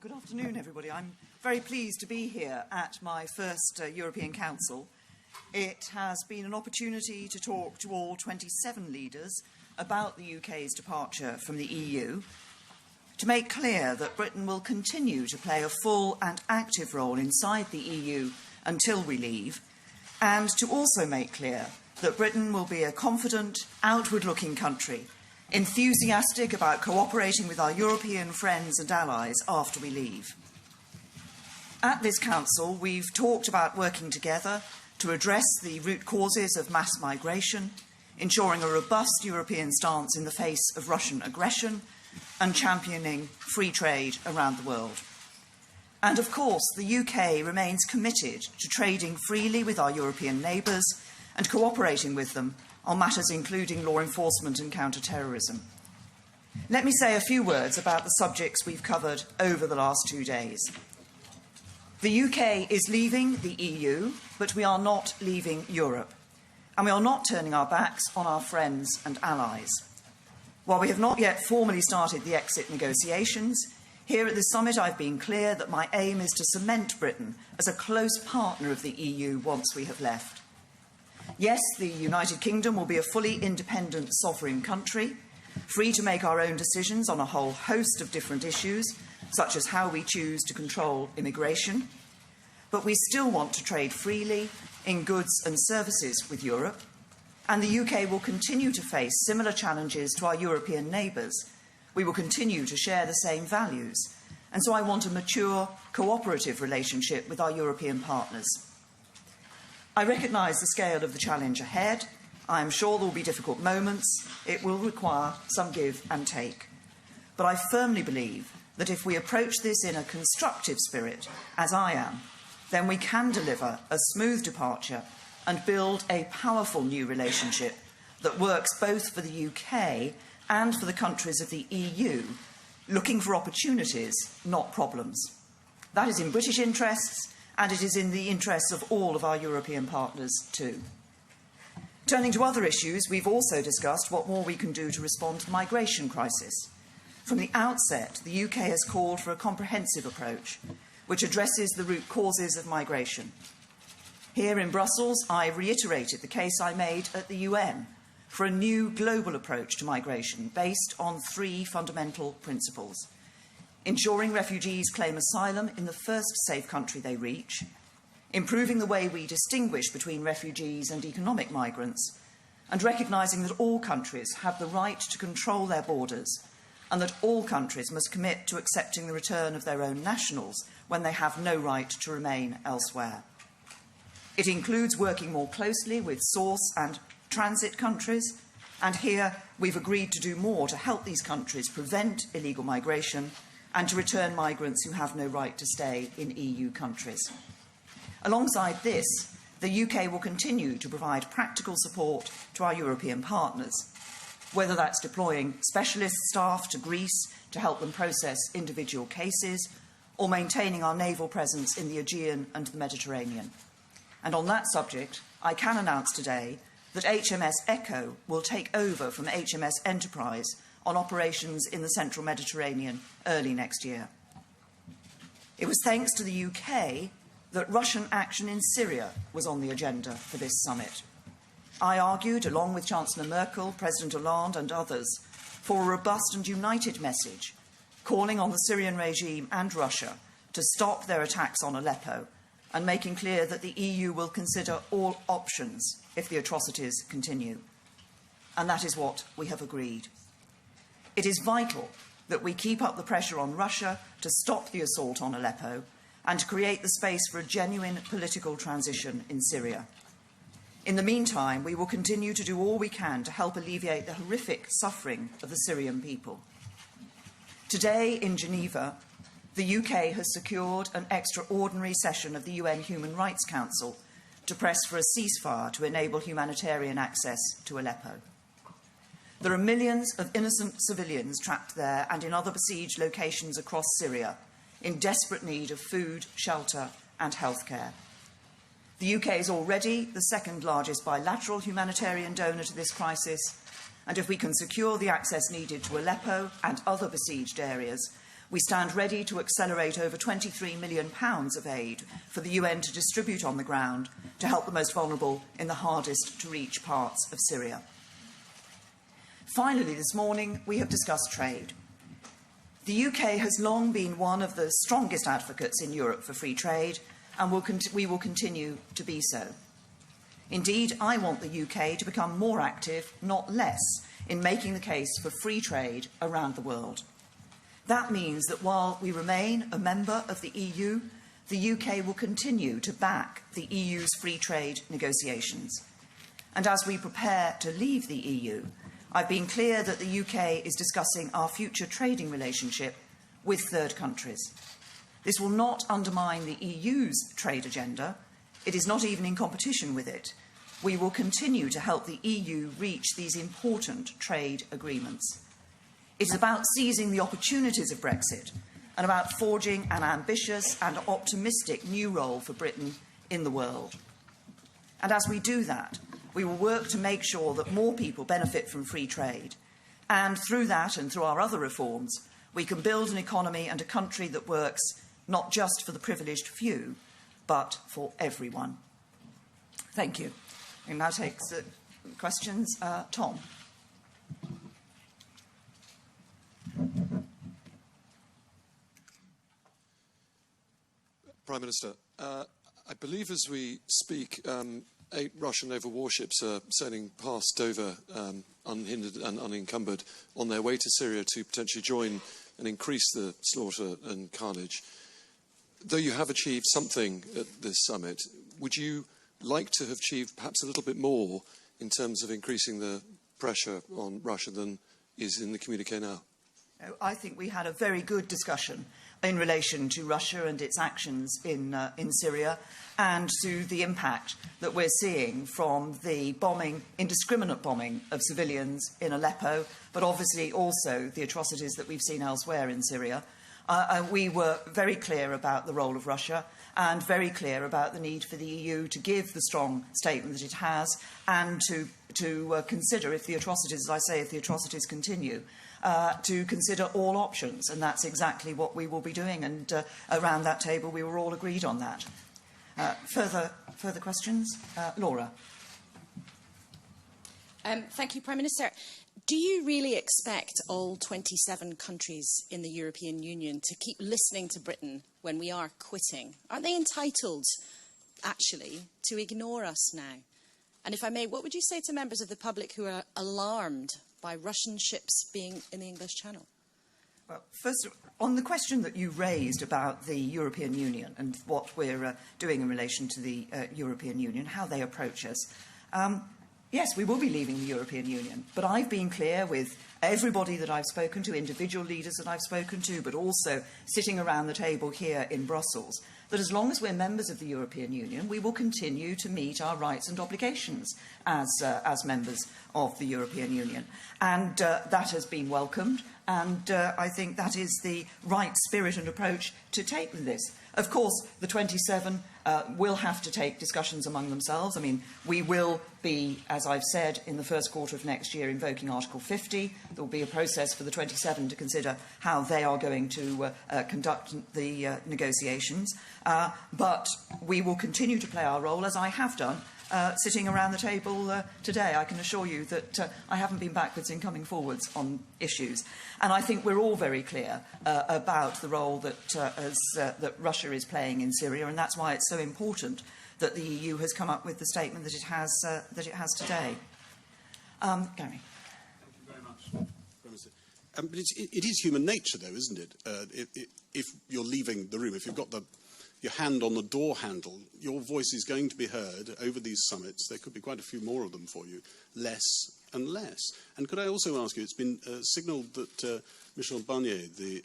Good afternoon, everybody. I'm very pleased to be here at my first European Council. It has been an opportunity to talk to all 27 leaders about the UK's departure from the EU, to make clear that Britain will continue to play a full and active role inside the EU until we leave, and to also make clear that Britain will be a confident, outward-looking country, enthusiastic about cooperating with our European friends and allies after we leave. At this Council, we've talked about working together to address the root causes of mass migration, ensuring a robust European stance in the face of Russian aggression, and championing free trade around the world. And of course, the UK remains committed to trading freely with our European neighbours and cooperating with them on matters including law enforcement and counter-terrorism. Let me say a few words about the subjects we've covered over the last 2 days. The UK is leaving the EU, but we are not leaving Europe, and we are not turning our backs on our friends and allies. While we have not yet formally started the exit negotiations, here at this summit I've been clear that my aim is to cement Britain as a close partner of the EU once we have left. Yes, the United Kingdom will be a fully independent sovereign country, free to make our own decisions on a whole host of different issues, such as how we choose to control immigration. But we still want to trade freely in goods and services with Europe, and the UK will continue to face similar challenges to our European neighbours. We will continue to share the same values, and so I want a mature, cooperative relationship with our European partners. I recognise the scale of the challenge ahead. I am sure there will be difficult moments. It will require some give and take. But I firmly believe that if we approach this in a constructive spirit, as I am, then we can deliver a smooth departure and build a powerful new relationship that works both for the UK and for the countries of the EU, looking for opportunities, not problems. That is in British interests, and it is in the interests of all of our European partners too. Turning to other issues, we've also discussed what more we can do to respond to the migration crisis. From the outset, the UK has called for a comprehensive approach which addresses the root causes of migration. Here in Brussels, I reiterated the case I made at the UN for a new global approach to migration based on 3 fundamental principles: ensuring refugees claim asylum in the first safe country they reach, improving the way we distinguish between refugees and economic migrants, and recognising that all countries have the right to control their borders and that all countries must commit to accepting the return of their own nationals when they have no right to remain elsewhere. It includes working more closely with source and transit countries, and here we've agreed to do more to help these countries prevent illegal migration and to return migrants who have no right to stay in EU countries. Alongside this, the UK will continue to provide practical support to our European partners, whether that's deploying specialist staff to Greece to help them process individual cases, or maintaining our naval presence in the Aegean and the Mediterranean. And on that subject, I can announce today that HMS Echo will take over from HMS Enterprise on operations in the central Mediterranean early next year. It was thanks to the UK that Russian action in Syria was on the agenda for this summit. I argued, along with Chancellor Merkel, President Hollande and others, for a robust and united message, calling on the Syrian regime and Russia to stop their attacks on Aleppo and making clear that the EU will consider all options if the atrocities continue. And that is what we have agreed. It is vital that we keep up the pressure on Russia to stop the assault on Aleppo and to create the space for a genuine political transition in Syria. In the meantime, we will continue to do all we can to help alleviate the horrific suffering of the Syrian people. Today in Geneva, the UK has secured an extraordinary session of the UN Human Rights Council to press for a ceasefire to enable humanitarian access to Aleppo. There are millions of innocent civilians trapped there and in other besieged locations across Syria, in desperate need of food, shelter and healthcare. The UK is already the second largest bilateral humanitarian donor to this crisis, and if we can secure the access needed to Aleppo and other besieged areas, We stand ready to accelerate over £23 million of aid for the UN to distribute on the ground to help the most vulnerable in the hardest to reach parts of Syria. Finally, this morning, we have discussed trade. The UK has long been one of the strongest advocates in Europe for free trade, and we will continue to be so. Indeed, I want the UK to become more active, not less, in making the case for free trade around the world. That means that while we remain a member of the EU, the UK will continue to back the EU's free trade negotiations. And as we prepare to leave the EU, I've been clear that the UK is discussing our future trading relationship with third countries. This will not undermine the EU's trade agenda. It is not even in competition with it. We will continue to help the EU reach these important trade agreements. It is about seizing the opportunities of Brexit and about forging an ambitious and optimistic new role for Britain in the world. And as we do that, we will work to make sure that more people benefit from free trade. And through that and through our other reforms, we can build an economy and a country that works not just for the privileged few, but for everyone. Thank you. We now take questions. Tom. Prime Minister, I believe as we speak, 8 Russian naval warships are sailing past Dover unhindered and unencumbered on their way to Syria to potentially join and increase the slaughter and carnage. Though you have achieved something at this summit, would you like to have achieved perhaps a little bit more in terms of increasing the pressure on Russia than is in the communiqué now? I think we had a very good discussion in relation to Russia and its actions in Syria and to the impact that we're seeing from the bombing, indiscriminate bombing of civilians in Aleppo, but obviously also the atrocities that we've seen elsewhere in Syria. We were very clear about the role of Russia and very clear about the need for the EU to give the strong statement that it has and to consider, if the atrocities, as I say, if the atrocities continue, to consider all options, and that's exactly what we will be doing. And around that table, we were all agreed on that. Further questions, Laura? Thank you, Prime Minister. Do you really expect all 27 countries in the European Union to keep listening to Britain when we are quitting? Aren't they entitled, actually, to ignore us now? And if I may, what would you say to members of the public who are alarmed by Russian ships being in the English Channel? Well, first, on the question that you raised about the European Union and what we're doing in relation to the European Union, how they approach us, yes, we will be leaving the European Union, but I've been clear with everybody that I've spoken to, individual leaders that I've spoken to, but also sitting around the table here in Brussels, that as long as we're members of the European Union, we will continue to meet our rights and obligations as members of the European Union. And that has been welcomed, and I think that is the right spirit and approach to take with this. Of course, the 27 will have to take discussions among themselves. I mean, we will be, as I've said, in the first quarter of next year invoking Article 50. There will be a process for the 27 to consider how they are going to conduct the negotiations. But we will continue to play our role, as I have done, sitting around the table today. I can assure you that I haven't been backwards in coming forwards on issues. And I think we're all very clear about the role that Russia is playing in Syria, and that's why it's so important that the EU has come up with the statement that it has today. Gary. Thank you very much, Prime Minister. But it is human nature, though, isn't it? If you're leaving the room, if you've got your hand on the door handle, your voice is going to be heard over these summits. There could be quite a few more of them for you, less and less. And could I also ask you, it's been signalled that Michel Barnier, the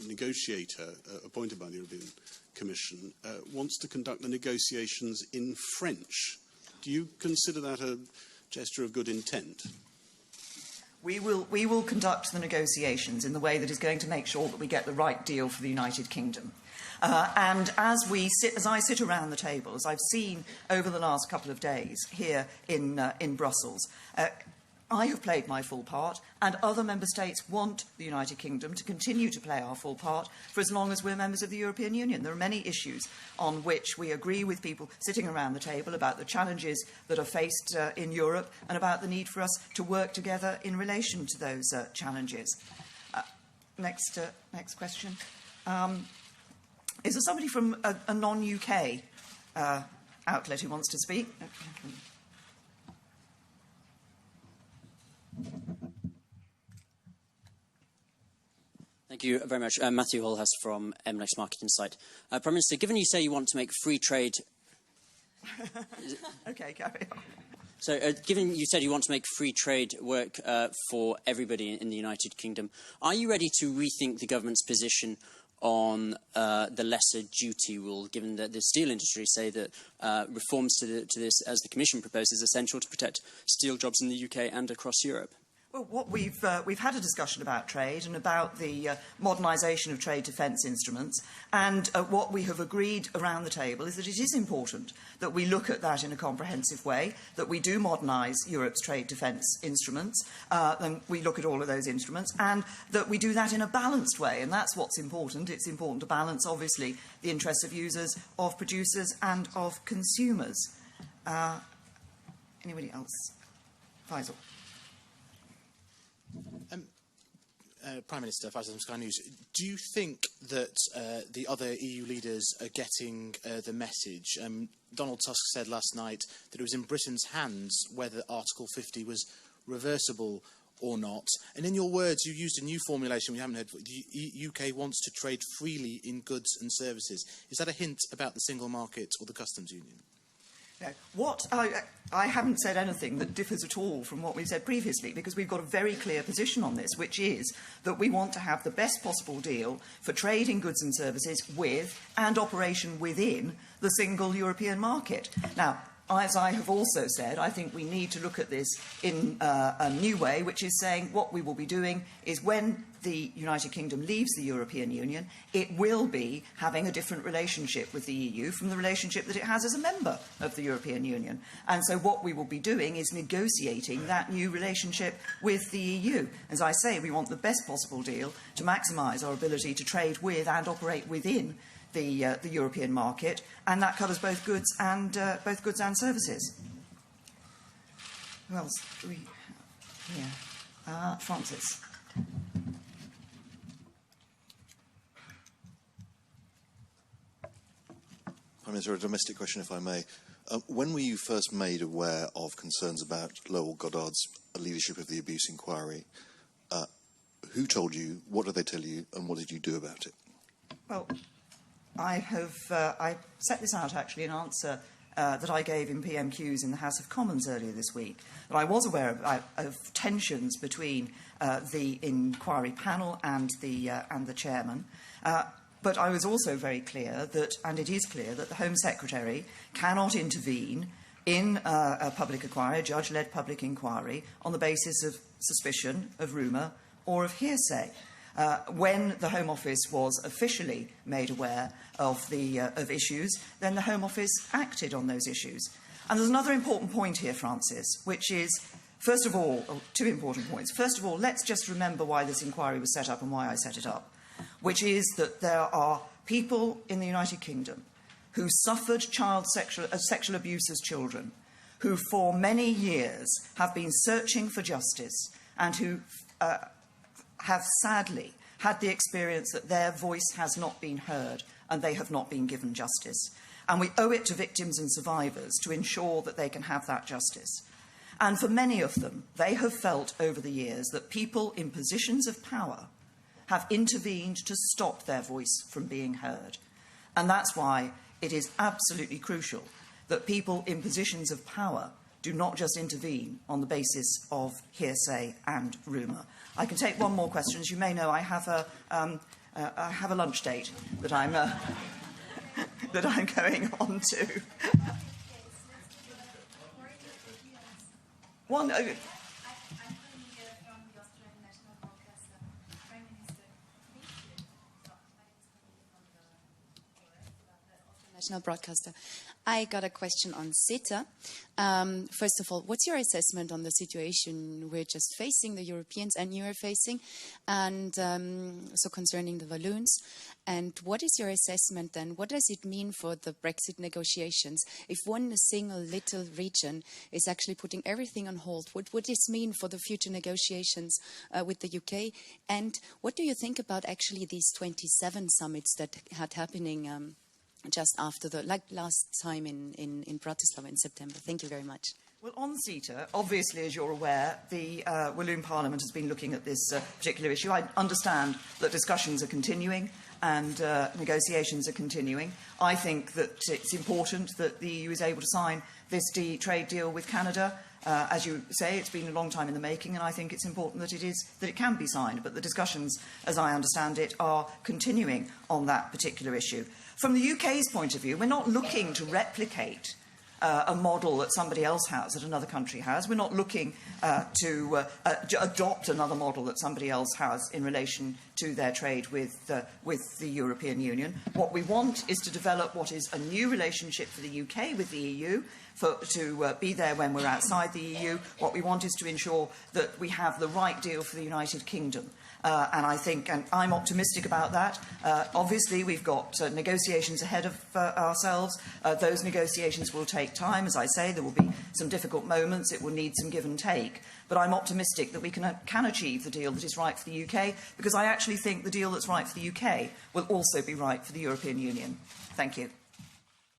negotiator appointed by the European Commission, wants to conduct the negotiations in French. Do you consider that a gesture of good intent? We will conduct the negotiations in the way that is going to make sure that we get the right deal for the United Kingdom. And as I sit around the table, as I've seen over the last couple of days here in Brussels, I have played my full part, and other member states want the United Kingdom to continue to play our full part for as long as we're members of the European Union. There are many issues on which we agree with people sitting around the table about the challenges that are faced in Europe and about the need for us to work together in relation to those challenges. Next question. Is there somebody from a non-UK outlet who wants to speak? Thank you very much. Matthew Holhas from MLX Market Insight. Prime Minister, given you say you want to make free trade... OK, carry on. So, given you said you want to make free trade work for everybody in the United Kingdom, are you ready to rethink the government's position on the lesser duty rule, given that the steel industry say that reforms to this, as the Commission proposes, is essential to protect steel jobs in the UK and across Europe? Well, what we've had a discussion about trade and about the modernisation of trade defence instruments, and what we have agreed around the table is that it is important that we look at that in a comprehensive way, that we do modernise Europe's trade defence instruments, and we look at all of those instruments, and that we do that in a balanced way, and that's what's important. It's important to balance, obviously, the interests of users, of producers and of consumers. Anybody else? Faisal. Prime Minister, Faisal from Sky News, do you think that the other EU leaders are getting the message? Donald Tusk said last night that it was in Britain's hands whether Article 50 was reversible or not. And in your words, you used a new formulation we haven't heard. The UK wants to trade freely in goods and services. Is that a hint about the single market or the customs union? No. I haven't said anything that differs at all from what we've said previously, because we've got a very clear position on this, which is that we want to have the best possible deal for trade in goods and services with and operation within the single European market. Now, as I have also said, I think we need to look at this in a new way, which is saying what we will be doing is when the United Kingdom leaves the European Union, it will be having a different relationship with the EU from the relationship that it has as a member of the European Union. And so what we will be doing is negotiating that new relationship with the EU. As I say, we want the best possible deal to maximise our ability to trade with and operate within the European market, and that covers both goods and services. Who else do we have here? Francis. Prime Minister, a domestic question, if I may. When were you first made aware of concerns about Lowell Goddard's leadership of the abuse inquiry? Who told you? What did they tell you? And what did you do about it? Well, I set this out, actually, in answer that I gave in PMQs in the House of Commons earlier this week. But I was aware of tensions between the inquiry panel and the chairman. But I was also very clear that, and it is clear, that the Home Secretary cannot intervene in a public inquiry, a judge-led public inquiry, on the basis of suspicion, of rumour, or of hearsay. When the Home Office was officially made aware of issues, then the Home Office acted on those issues. And there's another important point here, Francis, which is, first of all, two important points. First of all, let's just remember why this inquiry was set up and why I set it up, which is that there are people in the United Kingdom who suffered sexual abuse as children, who for many years have been searching for justice and who have sadly had the experience that their voice has not been heard and they have not been given justice. And we owe it to victims and survivors to ensure that they can have that justice. And for many of them, they have felt over the years that people in positions of power have intervened to stop their voice from being heard. And that's why it is absolutely crucial that people in positions of power do not just intervene on the basis of hearsay and rumour. I can take one more question. As you may know, I have a lunch date that I'm going on to. One. National broadcaster. I got a question on CETA. First of all, what's your assessment on the situation we're just facing, the Europeans and you are facing, and so concerning the balloons? And what is your assessment then? What does it mean for the Brexit negotiations? If one single little region is actually putting everything on hold, what would this mean for the future negotiations with the UK? And what do you think about actually these 27 summits that had happening just after like last time in Bratislava in September? Thank you very much. Well, on CETA, obviously, as you're aware, the Walloon Parliament has been looking at this particular issue. I understand that discussions are continuing and negotiations are continuing. I think that it's important that the EU is able to sign this trade deal with Canada. As you say, it's been a long time in the making, and I think it's important that it can be signed. But the discussions, as I understand it, are continuing on that particular issue. From the UK's point of view, we're not looking to replicate a model that somebody else has, that another country has. We're not looking to adopt another model that somebody else has in relation to their trade with the European Union. What we want is to develop what is a new relationship for the UK with the EU, to be there when we're outside the EU. What we want is to ensure that we have the right deal for the United Kingdom. And I think, and I'm optimistic about that. Obviously, we've got negotiations ahead of ourselves. Those negotiations will take time. As I say, there will be some difficult moments. It will need some give and take. But I'm optimistic that we can achieve the deal that is right for the UK, because I actually think the deal that's right for the UK will also be right for the European Union. Thank you.